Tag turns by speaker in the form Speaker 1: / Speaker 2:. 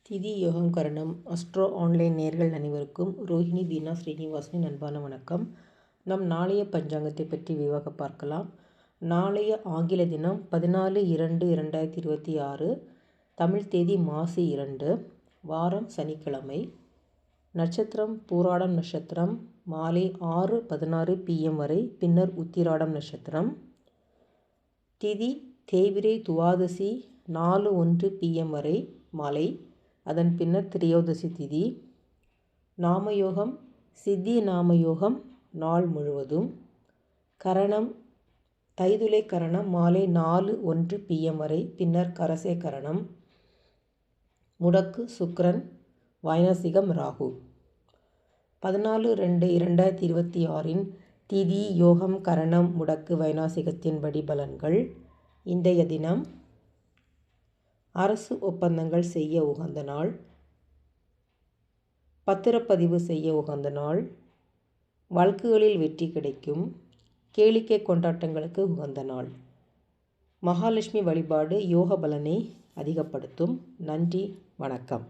Speaker 1: திதி யோகம் கரணம் அஸ்ட்ரோ ஆன்லைன் நேர்கள் அனைவருக்கும் ரோஹிணி தீனா ஸ்ரீனிவாசனின் அன்பான வணக்கம். நம் நாளைய பஞ்சாங்கத்தை பற்றி விரிவாக பார்க்கலாம். நாளைய ஆங்கில தினம் 14/2/2026, தமிழ் தேதி மாசி 2, வாரம் சனிக்கிழமை. நட்சத்திரம் பூராடம் நட்சத்திரம் மாலை 6:16 PM வரை, பின்னர் உத்திராடம் நட்சத்திரம். திதி தேய்பிரை துவாதசி 4:1 PM வரை மாலை, அதன் பின்னர் திரையோதசி திதி. நாமயோகம் சித்தி நாமயோகம் நாள் முழுவதும். கரணம் தைதுளை கரணம் மாலை 4:1 PM வரை, பின்னர் கரசே கரணம். முடக்கு சுக்கிரன், வைநாசிகம் ராகு. 14/2/2026 திதி யோகம் கரணம் முடக்கு வைநாசிகத்தின் படி பலன்கள். இன்றைய தினம் அரசு ஒப்பந்தங்கள் செய்ய உகந்த நாள், பத்திரப்பதிவு செய்ய உகந்த நாள், வழக்குகளில் வெற்றி கிடைக்கும், கேளிக்கை கொண்டாட்டங்களுக்கு உகந்த நாள். மகாலட்சுமி வழிபாடு யோக பலனை அதிகப்படுத்தும். நன்றி, வணக்கம்.